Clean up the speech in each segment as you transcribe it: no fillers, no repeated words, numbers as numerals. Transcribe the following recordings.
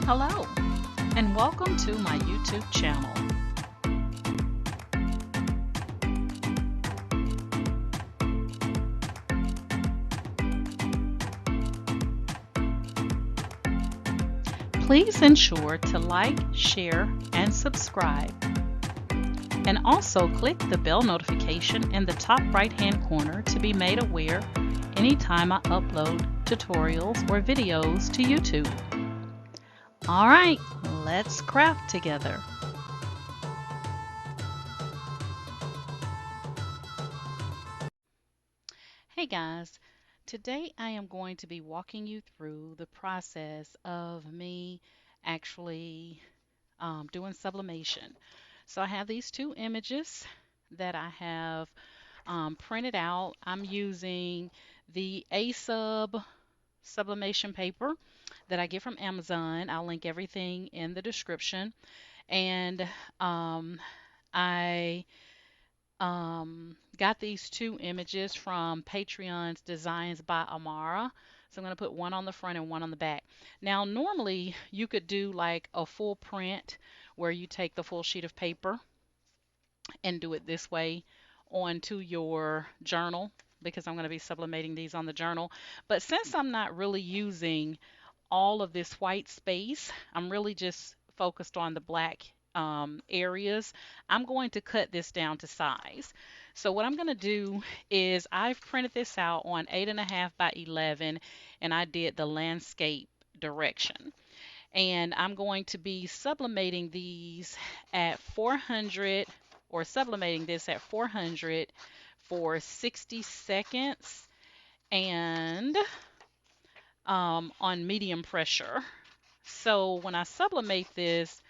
Hello, and welcome to my YouTube channel. Please ensure to like, share, and subscribe. And also click the bell notification in the top right-hand corner to be made aware anytime I upload tutorials or videos to YouTube. All right, let's craft together. Hey guys, today I am going to be walking you through the process of me actually doing sublimation. So I have these two images that I have printed out. I'm using the sublimation paper that I get from Amazon. I'll link everything in the description. And I got these two images from Patreon's Designs by Amara. So I'm going to put one on the front and one on the back. Now, normally you could do like a full print where you take the full sheet of paper and do it this way onto your journal because I'm going to be sublimating these on the journal. But since I'm not really using all of this white space, I'm really just focused on the black areas. I'm going to cut this down to size. So what I'm going to do is I've printed this out on 8.5 by 11 and I did the landscape direction. And I'm going to be sublimating these at 400 or sublimating this at 400 for 60 seconds and on medium pressure. So when I sublimate this,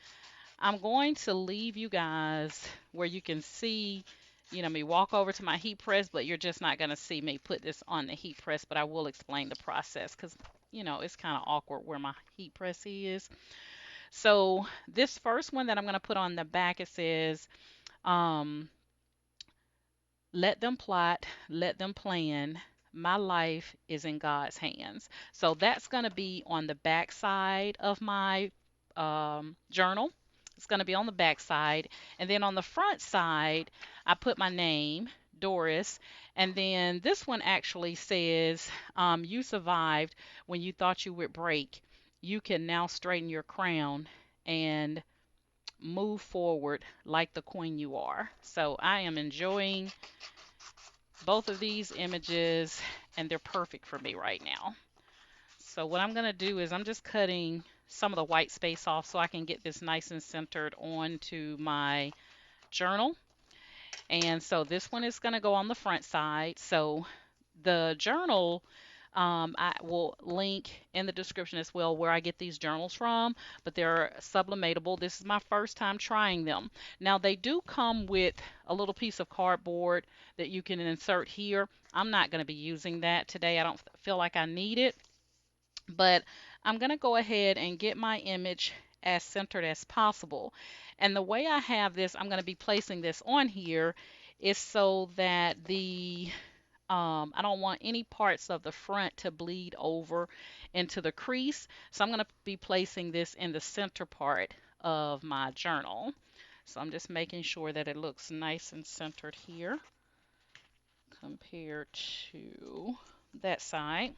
I'm going to leave you guys where you can see, me walk over to my heat press, but you're just not going to see me put this on the heat press, but I will explain the process because, it's kind of awkward where my heat press is. So this first one that I'm going to put on the back, it says, um, let them plot, let them plan. My life is in God's hands. So that's going to be on the back side of my journal. It's going to be on the back side. And then on the front side, I put my name, Doris. And then this one actually says, you survived when you thought you would break. You can now straighten your crown and move forward like the queen you are. So I am enjoying both of these images and they're perfect for me right now. So what I'm going to do is I'm just cutting some of the white space off so I can get this nice and centered onto my journal. And so this one is going to go on the front side. So the journal, I will link in the description as well where I get these journals from, but they're sublimatable. This is my first time trying them. Now they do come with a little piece of cardboard that you can insert here. I'm not going to be using that today. I don't feel like I need it, but I'm going to go ahead and get my image as centered as possible. And the way I have this, I'm going to be placing this on here is so that I don't want any parts of the front to bleed over into the crease. So I'm going to be placing this in the center part of my journal. So I'm just making sure that it looks nice and centered here compared to that side.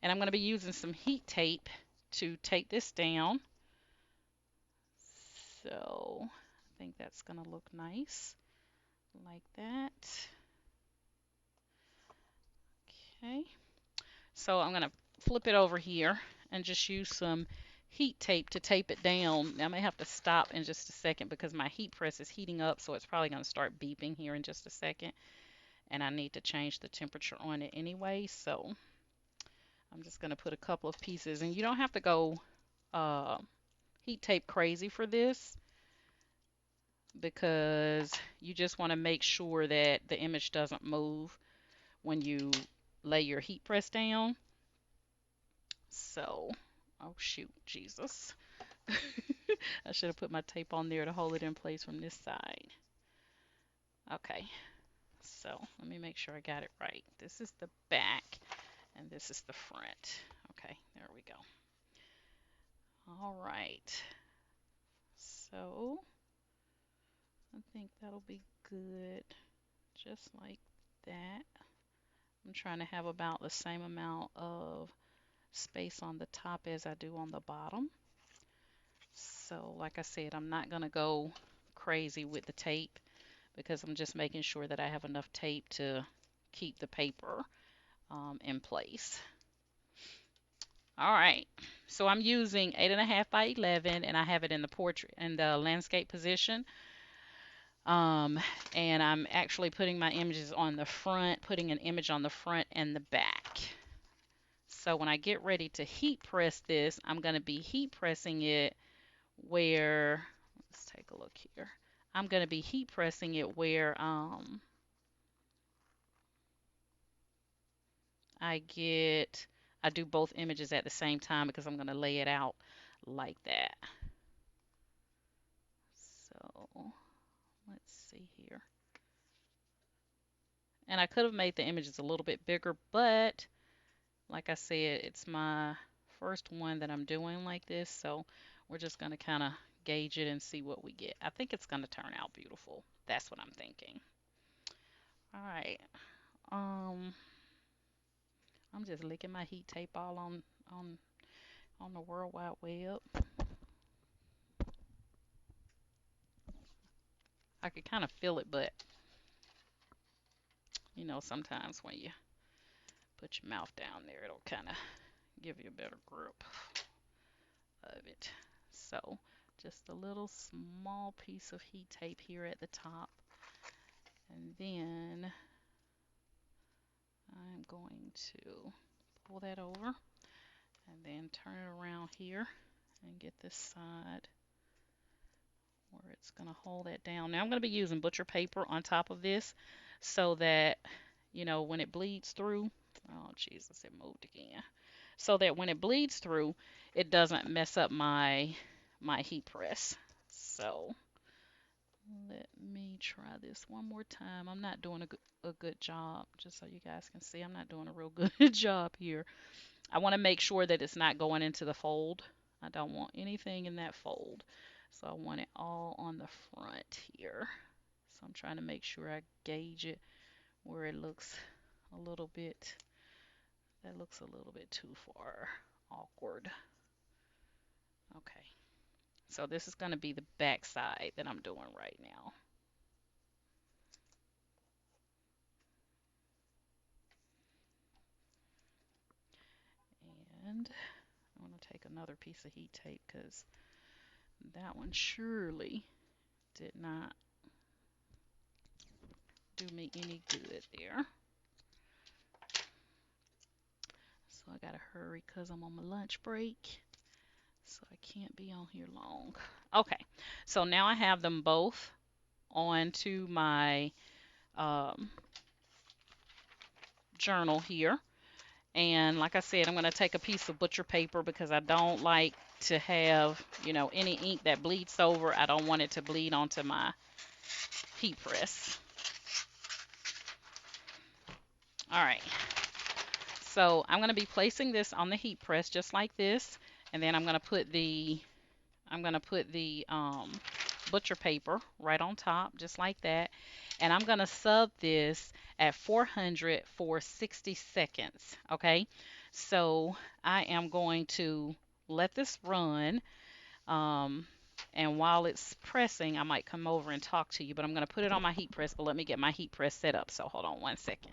And I'm going to be using some heat tape to tape this down. So I think that's going to look nice like that. Okay. So I'm going to flip it over here and just use some heat tape to tape it down. I may have to stop in just a second because my heat press is heating up, so it's probably going to start beeping here in just a second. And I need to change the temperature on it anyway, so I'm just going to put a couple of pieces. And you don't have to go heat tape crazy for this because you just want to make sure that the image doesn't move when you lay your heat press down. So, oh shoot, Jesus. I should have put my tape on there to hold it in place from this side. Okay, so let me make sure I got it right. This is the back and this is the front. Okay, there we go. All right. So I think that'll be good. Just like that. I'm trying to have about the same amount of space on the top as I do on the bottom. So like I said, I'm not going to go crazy with the tape because I'm just making sure that I have enough tape to keep the paper in place. All right, so I'm using 8.5 by 11 and I have it in the portrait in the landscape position. Um, and I'm actually putting my images on the front, putting an image on the front and the back. So when I get ready to heat press this, I'm going to be heat pressing it where, let's take a look here. I'm going to be heat pressing it where I do both images at the same time because I'm going to lay it out like that. So let's see here. And I could have made the images a little bit bigger, but like I said, it's my first one that I'm doing like this, so we're just going to kind of gauge it and see what we get. I think it's going to turn out beautiful. That's what I'm thinking. All right. Um, I'm just licking my heat tape all on the World Wide Web. I could kind of feel it, but you know, sometimes when you put your mouth down there, it'll kind of give you a better grip of it. So just a little small piece of heat tape here at the top. And then I'm going to pull that over and then turn it around here and get this side where it's going to hold that down. Now I'm going to be using butcher paper on top of this so that, you know, when it bleeds through, oh Jesus, it moved again. So that when it bleeds through, it doesn't mess up my heat press. So let me try this one more time. I'm not doing a good job, just so you guys can see. I'm not doing a real good job here. I want to make sure that it's not going into the fold. I don't want anything in that fold. So I want it all on the front here. So I'm trying to make sure I gauge it where it looks a little bit, that looks a little bit too far awkward. Okay. So this is going to be the back side that I'm doing right now. And I'm going to take another piece of heat tape because that one surely did not do me any good there. So I gotta hurry because I'm on my lunch break. So I can't be on here long. Okay, so now I have them both onto my journal here. And like I said, I'm going to take a piece of butcher paper because I don't like to have, you know, any ink that bleeds over. I don't want it to bleed onto my heat press. All right. So I'm going to be placing this on the heat press just like this. And then I'm going to put the butcher paper right on top just like that. And I'm going to sub this at 400 for 60 seconds. Okay. So I am going to let this run. And while it's pressing, I might come over and talk to you, but I'm going to put it on my heat press, but let me get my heat press set up. So hold on 1 second.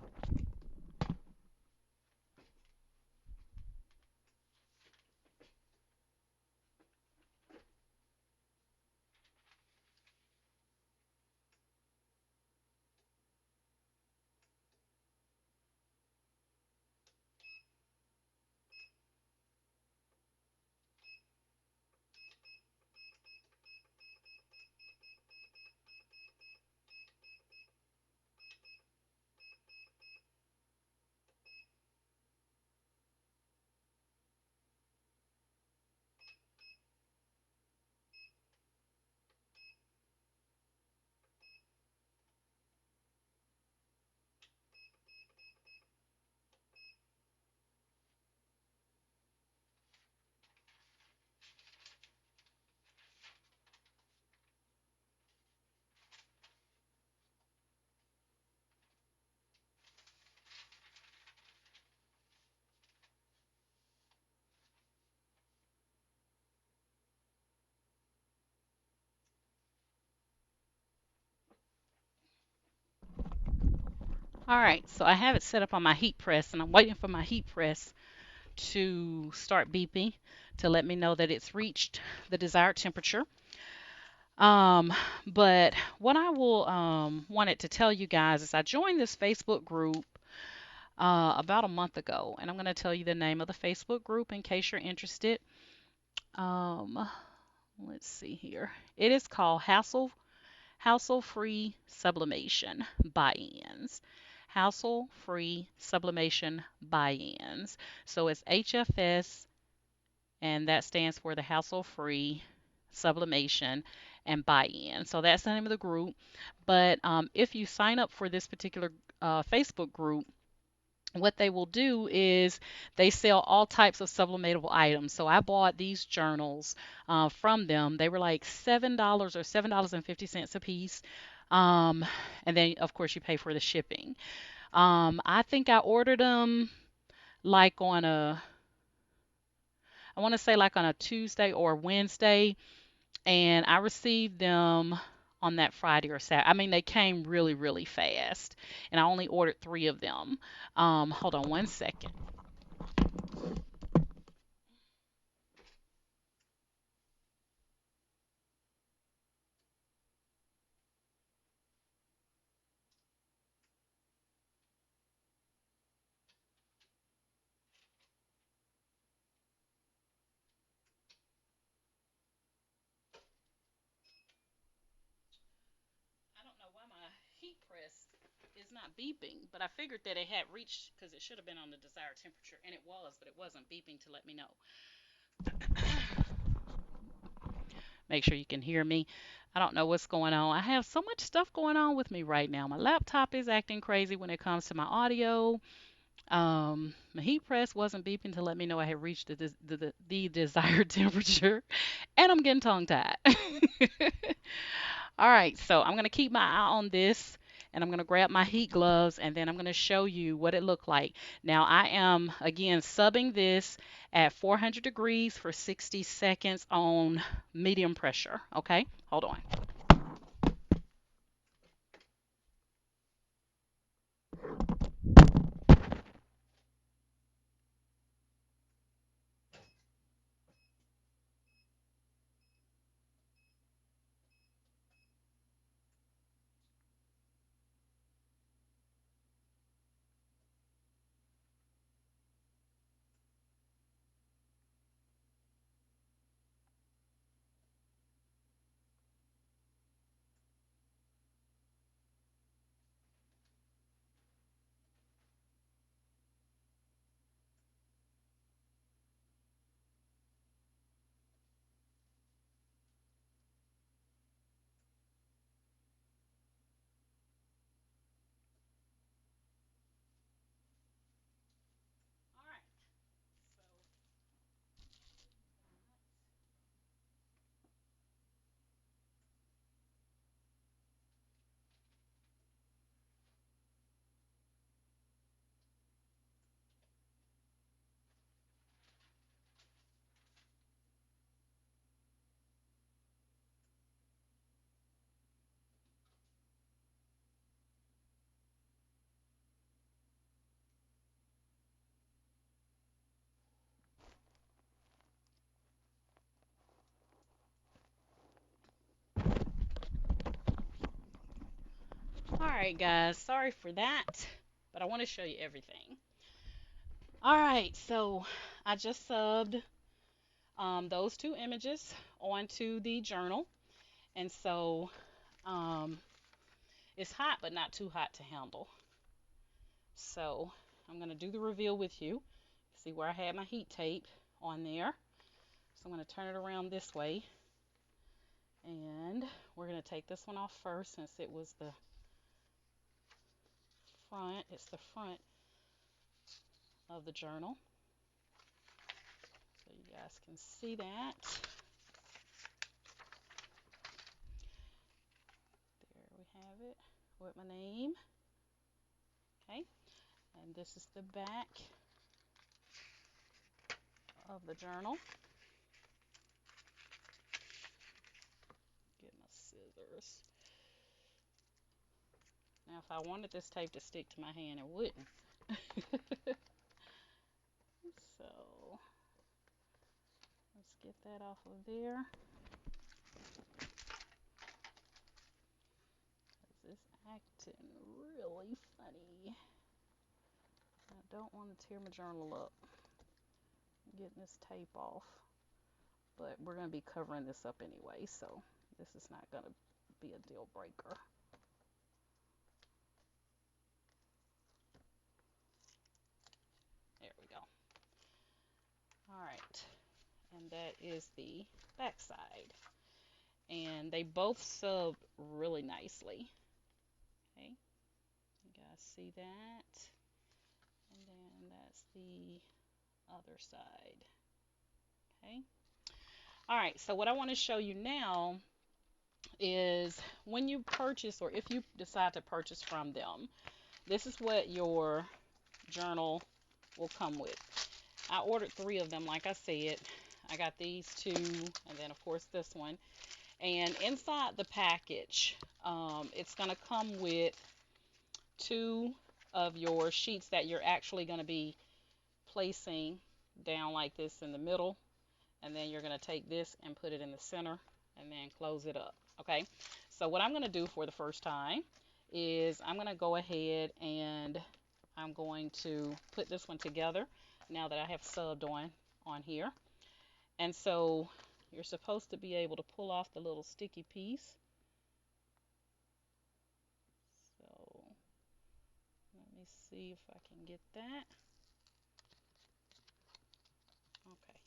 All right, so I have it set up on my heat press and I'm waiting for my heat press to start beeping to let me know that it's reached the desired temperature. Um, but what I will wanted to tell you guys is I joined this Facebook group about a month ago, and I'm going to tell you the name of the Facebook group in case you're interested. Um, let's see here. It is called Hassle-Free Sublimation Buy-ins. Hassle-Free Sublimation Buy-ins. So it's HFS, and that stands for the hassle-free sublimation and buy-in. So that's the name of the group. But if you sign up for this particular Facebook group, what they will do is they sell all types of sublimatable items. So I bought these journals from them. They were like $7 or $7.50 a piece. Um, and then, of course, you pay for the shipping. I think I ordered them like on a, I want to say like on a Tuesday or Wednesday, and I received them on that Friday or Saturday. I mean, they came really, really fast, and I only ordered three of them. Hold on one second. I don't know why my heat press is not beeping, but I figured that it had reached because it should have been on the desired temperature, and it was, but it wasn't beeping to let me know. Make sure you can hear me. I don't know what's going on. I have so much stuff going on with me right now. My laptop is acting crazy when it comes to my audio. My heat press wasn't beeping to let me know I had reached the desired temperature, and I'm getting tongue tied. All right, so I'm going to keep my eye on this, and I'm going to grab my heat gloves, and then I'm going to show you what it looked like. Now, I am, again, subbing this at 400 degrees for 60 seconds on medium pressure. Okay, hold on. All right, all right, guys. Sorry for that, but I want to show you everything. All right, so I just subbed those two images onto the journal. And so it's hot, but not too hot to handle. So I'm going to do the reveal with you. See where I had my heat tape on there. So I'm going to turn it around this way. And we're going to take this one off first since it was the front. It's the front of the journal. So you guys can see that. There we have it with my name. Okay. And this is the back of the journal. Get my scissors. Now, if I wanted this tape to stick to my hand, it wouldn't. So, let's get that off of there. This is acting really funny. I don't want to tear my journal up. I'm getting this tape off. But we're going to be covering this up anyway, so this is not going to be a deal breaker. There we go. All right, and that is the back side. And they both sub really nicely. Okay, you guys see that? And then that's the other side. Okay. All right, so what I want to show you now is when you purchase, or if you decide to purchase from them, this is what your journal will come with. I ordered 3 of them, like I said. I got these 2, and then of course this one. And inside the package, it's going to come with 2 of your sheets that you're actually going to be placing down like this in the middle. And then you're going to take this and put it in the center and then close it up. Okay, so what I'm going to do for the first time is I'm going to go ahead and I'm going to put this one together now that I have subbed on here. And so you're supposed to be able to pull off the little sticky piece. So let me see if I can get that. Okay.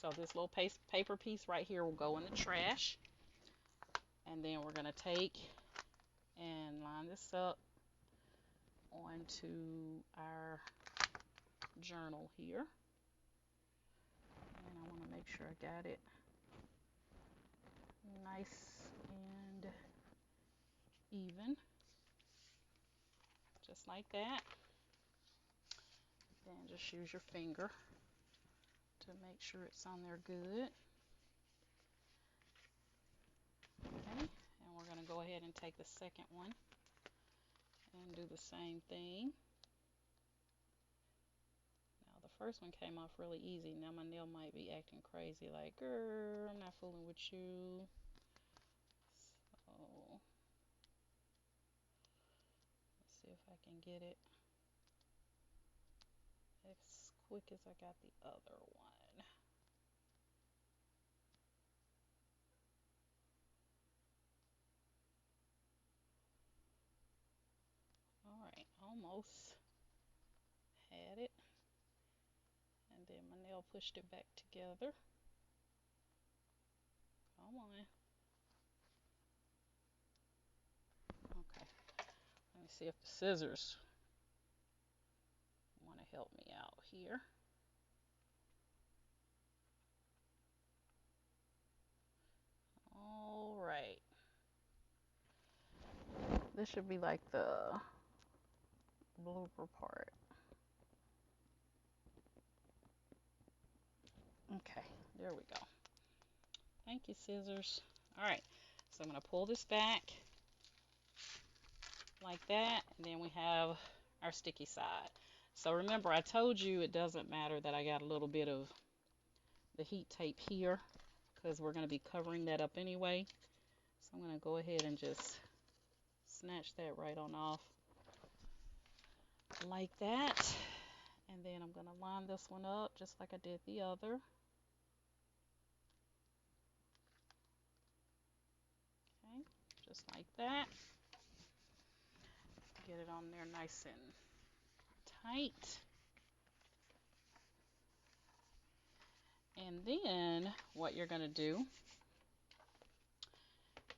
So this little paper piece right here will go in the trash. And then we're going to take and line this up onto our journal here. And I want to make sure I got it nice and even. Just like that. Then just use your finger to make sure it's on there good. Okay, and we're going to go ahead and take the second one and do the same thing. Now the first one came off really easy. Now my nail might be acting crazy like, grr, I'm not fooling with you. So let's see if I can get it as quick as I got the other one. Alright, almost had it. And then my nail pushed it back together. Come on. Okay, let me see if the scissors want to help me out here. All right. This should be like the blooper part. Okay, there we go. Thank you, scissors. All right, so I'm going to pull this back like that, and then we have our sticky side. So remember, I told you it doesn't matter that I got a little bit of the heat tape here because we're going to be covering that up anyway. So I'm going to go ahead and just snatch that right on off like that. And then I'm going to line this one up just like I did the other. Okay, just like that. Get it on there nice and tight. And then what you're going to do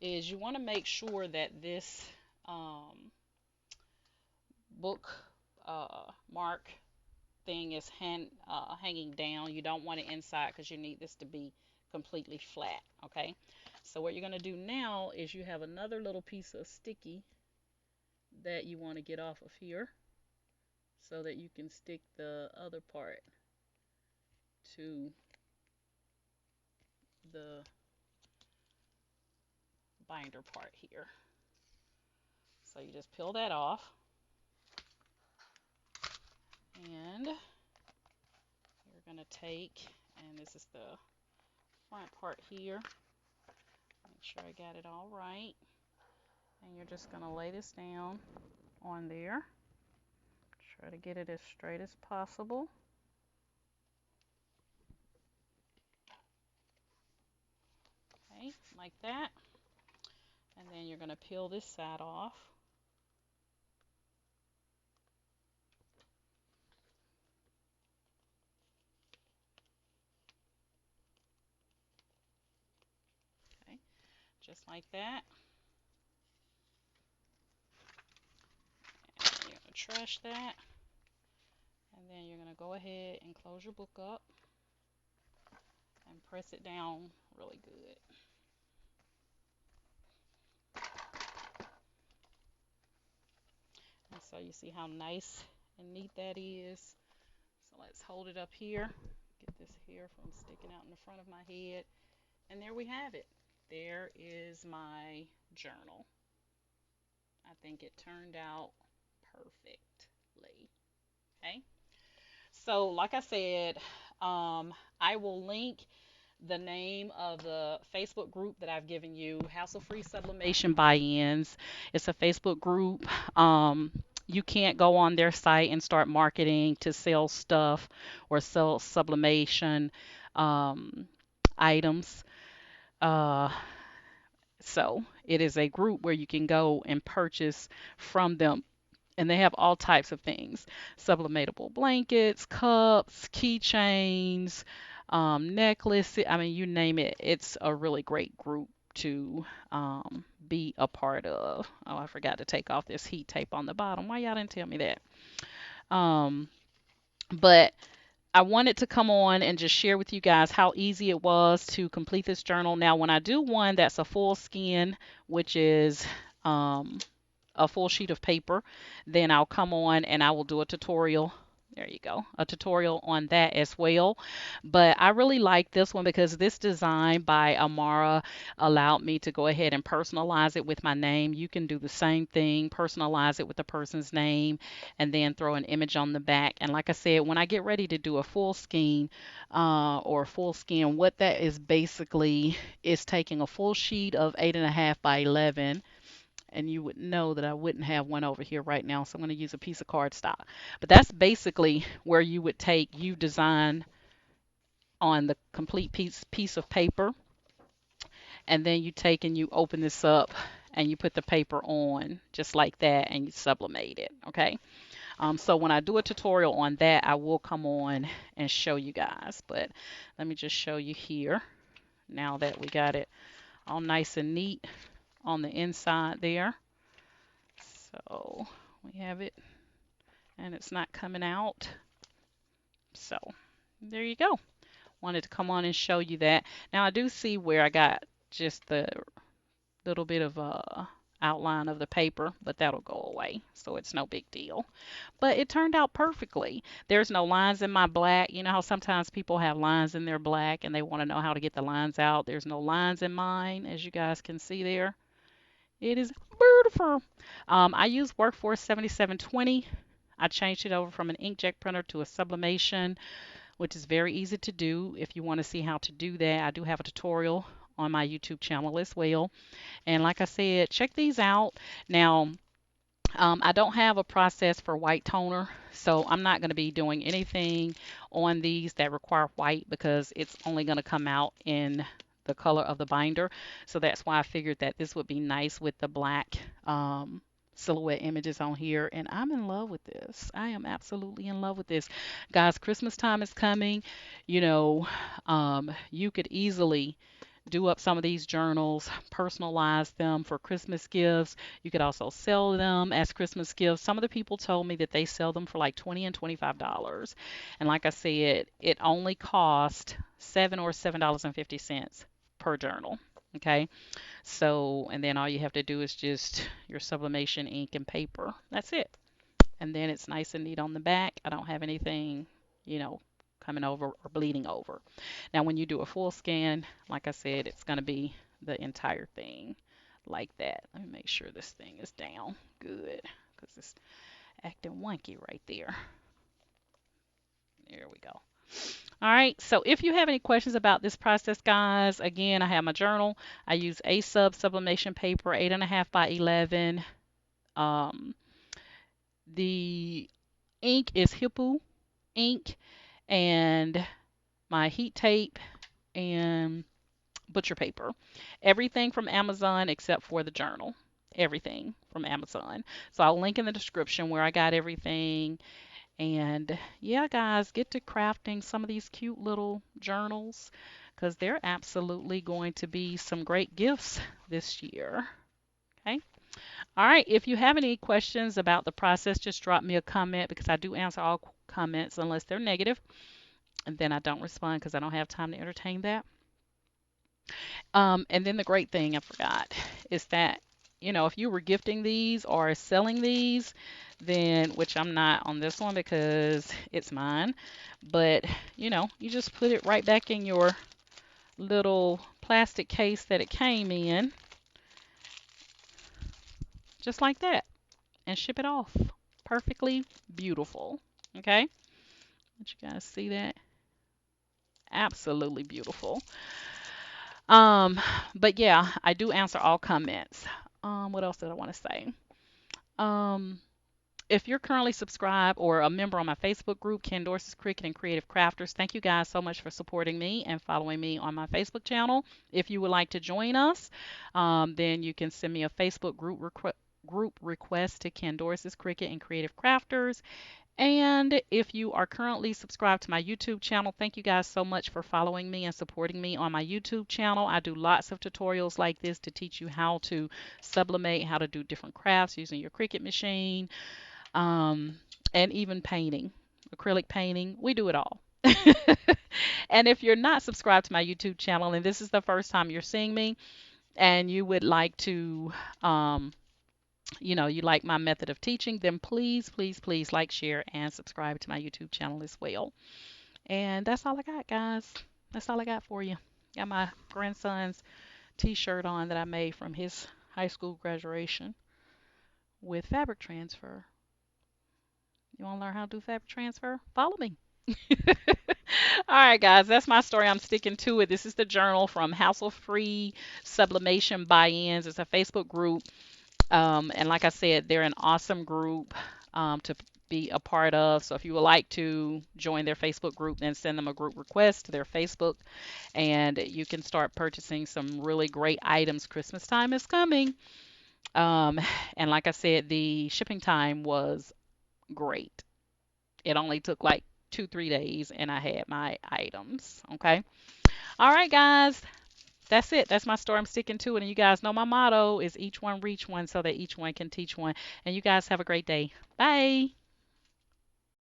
is you want to make sure that this book mark thing is hanging down. You don't want it inside because you need this to be completely flat. Okay, so what you're going to do now is you have another little piece of sticky that you want to get off of here so that you can stick the other part to the binder part here. So you just peel that off, and you're going to take, and this is the front part here. Make sure I got it all right. And you're just going to lay this down on there. Try to get it as straight as possible. Okay, like that. And then you're going to peel this side off. Okay, just like that. And you're going to trash that. And then you're going to go ahead and close your book up and press it down really good. And so you see how nice and neat that is. So let's hold it up here. Get this hair from sticking out in the front of my head. And there we have it. There is my journal. I think it turned out perfectly. Okay. So like I said, I will link the name of the Facebook group that I've given you, Hassle-Free Sublimation Buy-ins. It's a Facebook group. You can't go on their site and start marketing to sell stuff or sell sublimation items. Uh, so it is a group where you can go and purchase from them, and they have all types of things: sublimatable blankets, cups, keychains, necklaces. I mean, you name it. It's a really great group to be a part of. Oh, I forgot to take off this heat tape on the bottom. Why y'all didn't tell me that? Um, but I wanted to come on and just share with you guys how easy it was to complete this journal. Now, when I do one that's a full skin, which is a full sheet of paper, then I'll come on and I will do a tutorial. There you go, a tutorial on that as well. But I really like this one because this design by Amara allowed me to go ahead and personalize it with my name. You can do the same thing, personalize it with the person's name, and then throw an image on the back. And like I said, when I get ready to do a full skein or full skin, what that is basically is taking a full sheet of 8.5 by 11, and you would know that I wouldn't have one over here right now, so I'm going to use a piece of cardstock. But that's basically where you would take, you design on the complete piece of paper, and then you take and you open this up and you put the paper on just like that and you sublimate it. Okay. So when I do a tutorial on that, I will come on and show you guys. But let me just show you here now that we got it all nice and neat on the inside there. So we have it and it's not coming out. So there you go. Wanted to come on and show you that. Now I do see where I got just the little bit of outline of the paper, but that'll go away, so it's no big deal. But it turned out perfectly. There's no lines in my black. You know how sometimes people have lines in their black and they want to know how to get the lines out. There's no lines in mine, as you guys can see there. It is beautiful. I use Workforce 7720. I changed it over from an inkjet printer to a sublimation, which is very easy to do. If you want to see how to do that, I do have a tutorial on my YouTube channel as well. And like I said, check these out. Now, I don't have a process for white toner, so I'm not going to be doing anything on these that require white because it's only going to come out in the color of the binder. So that's why I figured that this would be nice with the black silhouette images on here. And I'm in love with this. I am absolutely in love with this. Guys, Christmas time is coming. You know, you could easily do up some of these journals, personalize them for Christmas gifts. You could also sell them as Christmas gifts. Some of the people told me that they sell them for like $20 and $25. And like I said, it only cost $7 or $7.50 per journal. Okay. So, and then all you have to do is just your sublimation ink and paper. That's it. And then it's nice and neat on the back. I don't have anything, you know, coming over or bleeding over. Now, when you do a full scan, like I said, it's going to be the entire thing like that. Let me make sure this thing is down good because it's acting wonky right there. There we go. All right, so if you have any questions about this process, guys, again, I have my journal. I use a sublimation paper, 8.5 by 11. Um, the ink is Hippo ink, and my heat tape and butcher paper. Everything from Amazon except for the journal. Everything from Amazon. So I'll link in the description where I got everything. And yeah, guys, get to crafting some of these cute little journals because they're absolutely going to be some great gifts this year. Okay. All right. If you have any questions about the process, just drop me a comment because I do answer all comments unless they're negative, and then I don't respond because I don't have time to entertain that. And then the great thing I forgot is that, if you were gifting these or selling these, then, which I'm not on this one because it's mine, but, you just put it right back in your little plastic case that it came in, just like that, and ship it off. Perfectly beautiful. Okay? Let you guys see that. Absolutely beautiful. Um, but yeah, I do answer all comments. What else did I want to say? Um, if you're currently subscribed or a member on my Facebook group, Ken Dorsey's Cricut and Creative Crafters, thank you guys so much for supporting me and following me on my Facebook channel. If you would like to join us, then you can send me a Facebook group request to Ken Dorsey's Cricut and Creative Crafters. And if you are currently subscribed to my YouTube channel, thank you guys so much for following me and supporting me on my YouTube channel. I do lots of tutorials like this to teach you how to sublimate, how to do different crafts using your Cricut machine, um, and even painting, acrylic painting. We do it all. And if you're not subscribed to my YouTube channel and this is the first time you're seeing me and you would like to you like my method of teaching, then please, please, please like, share, and subscribe to my YouTube channel as well. And that's all I got, guys. That's all I got for you. Got my grandson's t-shirt on that I made from his high school graduation with fabric transfer. You want to learn how to do fabric transfer? Follow me. All right, guys, that's my story. I'm sticking to it. This is the journal from Hassle Free Sublimation Buy-ins. It's a Facebook group. And like I said, they're an awesome group to be a part of. So if you would like to join their Facebook group, then send them a group request to their Facebook, and you can start purchasing some really great items. Christmas time is coming. Um, and like I said, the shipping time was great. It only took like 2, 3 days, and I had my items. Okay. All right, guys. That's it. That's my story. I'm sticking to it. And you guys know my motto is each one reach one so that each one can teach one. And you guys have a great day. Bye.